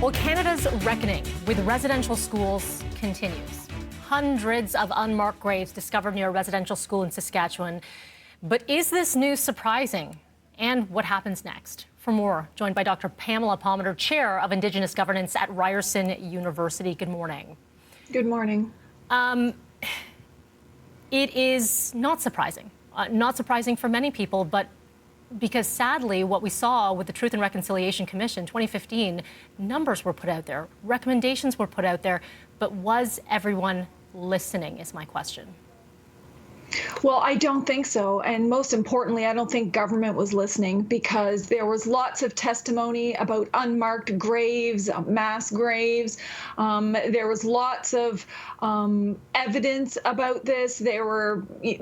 Well, Canada's reckoning with residential schools continues. Hundreds of unmarked graves discovered near a residential school in Saskatchewan. But is this news surprising? And what happens next? For more, joined by Dr. Pamela Palmater, Chair of Indigenous Governance at Ryerson University. Good morning. Good morning. It is not surprising. Not surprising for many people, but because sadly, what we saw with the Truth and Reconciliation Commission 2015, numbers were put out there, recommendations were put out there, but was everyone listening is my question. Well, I don't think so. And most importantly, I don't think government was listening, because there was lots of testimony about unmarked graves, mass graves. There was lots of evidence about this. They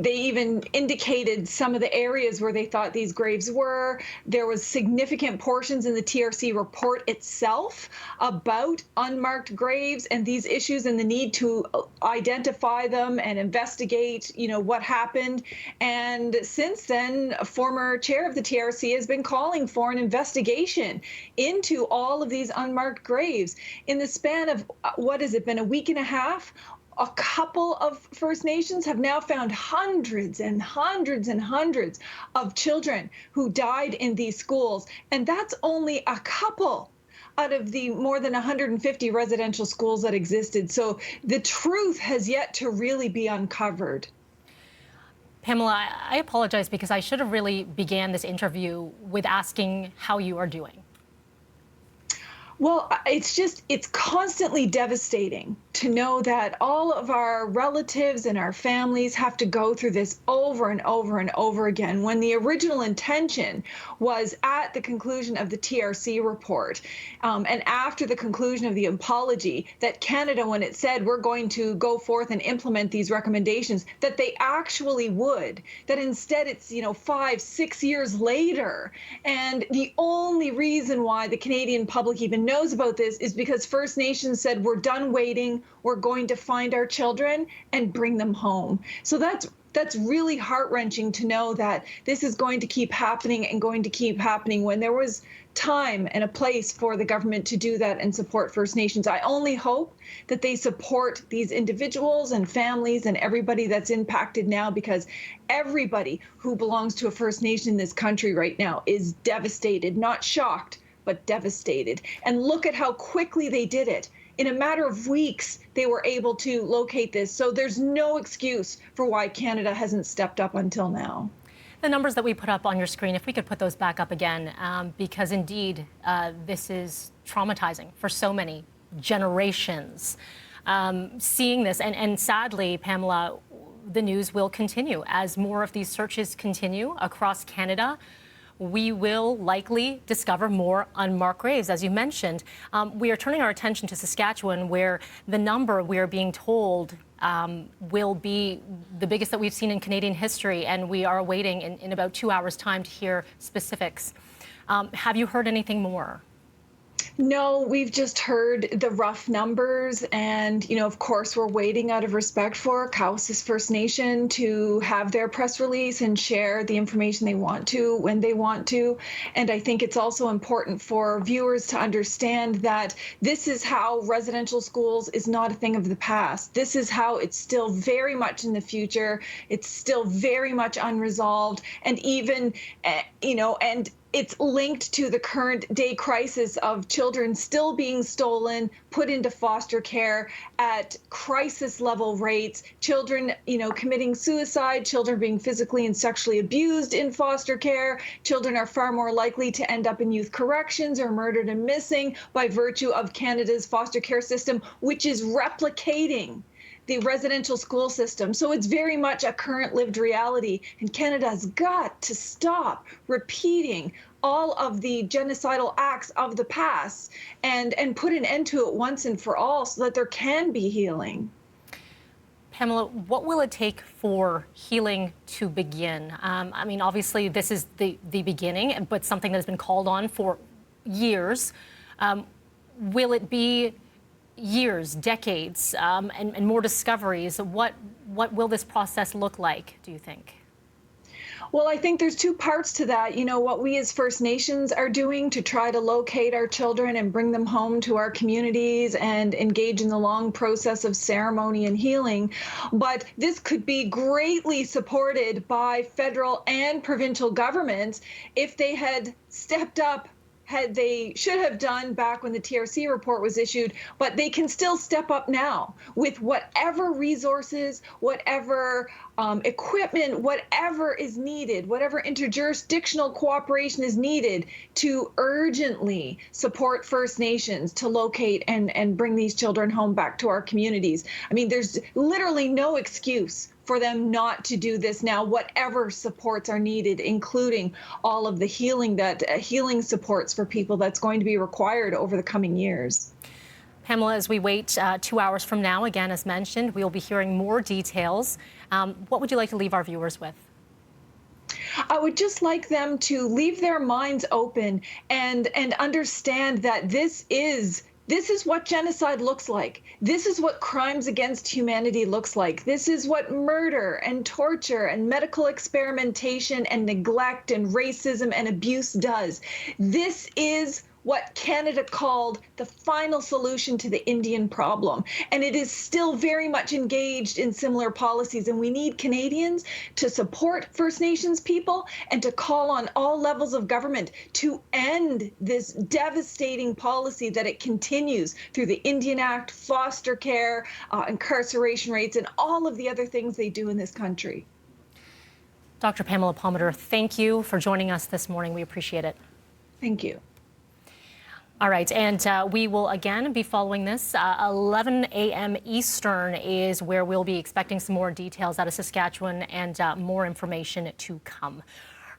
even indicated some of the areas where they thought these graves were. There was significant portions in the TRC report itself about unmarked graves and these issues and the need to identify them and investigate, what happened. And since then, a former chair of the TRC has been calling for an investigation into all of these unmarked graves. In the span of, what has it been, a week and a half? A couple of First Nations have now found hundreds and hundreds and hundreds of children who died in these schools. And that's only a couple out of the more than 150 residential schools that existed. So the truth has yet to really be uncovered. Pamela, I apologize because I should have really began this interview with asking how you are doing. Well, it's constantly devastating to know that all of our relatives and our families have to go through this over and over and over again, when the original intention was at the conclusion of the TRC report and after the conclusion of the apology, that Canada, when it said we're going to go forth and implement these recommendations, that they actually would, that instead it's, 5-6 years later. And the only reason why the Canadian public even knows about this is because First Nations said, we're done waiting, we're going to find our children and bring them home. So that's really heart-wrenching to know that this is going to keep happening and going to keep happening when there was time and a place for the government to do that and support First Nations. I only hope that they support these individuals and families and everybody that's impacted now, because everybody who belongs to a First Nation in this country right now is devastated, not shocked, but devastated. And look at how quickly they did it. In a matter of weeks, they were able to locate this. So there's no excuse for why Canada hasn't stepped up until now. The numbers that we put up on your screen, if we could put those back up again, because indeed, this is traumatizing for so many generations. Seeing this, and sadly, Pamela, the news will continue as more of these searches continue across Canada. We will likely discover more unmarked graves, as you mentioned. We are turning our attention to Saskatchewan, where the number, we are being told, will be the biggest that we've seen in Canadian history, and we are awaiting in about 2 hours' time to hear specifics. Have you heard anything more? No, we've just heard the rough numbers. And, of course, we're waiting out of respect for Cowessess First Nation to have their press release and share the information they want to when they want to. And I think it's also important for viewers to understand that this is how residential schools is not a thing of the past. This is how it's still very much in the future. It's still very much unresolved. And even, and it's linked to the current day crisis of children still being stolen, put into foster care at crisis level rates, children, committing suicide, children being physically and sexually abused in foster care. Children are far more likely to end up in youth corrections or murdered and missing by virtue of Canada's foster care system, which is replicating the residential school system. So it's very much a current lived reality, and Canada's got to stop repeating all of the genocidal acts of the past and put an end to it once and for all so that there can be healing. Pamela, what will it take for healing to begin? Obviously this is the beginning, but something that has been called on for years. Will it be years, decades, and more discoveries? What will this process look like, do you think? Well, I think there's two parts to that. You know, what we as First Nations are doing to try to locate our children and bring them home to our communities and engage in the long process of ceremony and healing. But this could be greatly supported by federal and provincial governments if they had stepped up, had they should have done back when the TRC report was issued, but they can still step up now with whatever resources, whatever equipment, whatever is needed, whatever interjurisdictional cooperation is needed to urgently support First Nations to locate and bring these children home back to our communities. I mean, there's literally no excuse for them not to do this now, whatever supports are needed, including all of the healing healing supports for people that's going to be required over the coming years. Pamela, as we wait 2 hours from now, again, as mentioned, we'll be hearing more details. What would you like to leave our viewers with? I would just like them to leave their minds open and understand that this is what genocide looks like. This is what crimes against humanity looks like. This is what murder and torture and medical experimentation and neglect and racism and abuse does. This is what Canada called the final solution to the Indian problem. And it is still very much engaged in similar policies. And we need Canadians to support First Nations people and to call on all levels of government to end this devastating policy that it continues through the Indian Act, foster care, incarceration rates, and all of the other things they do in this country. Dr. Pamela Palmater, thank you for joining us this morning. We appreciate it. Thank you. All right, and we will again be following this. 11 a.m. Eastern is where we'll be expecting some more details out of Saskatchewan and more information to come.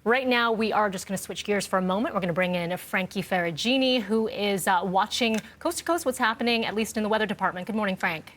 Right now, we are just going to switch gears for a moment. We're going to bring in Frankie Ferragini, who is watching coast to coast what's happening, at least in the weather department. Good morning, Frank.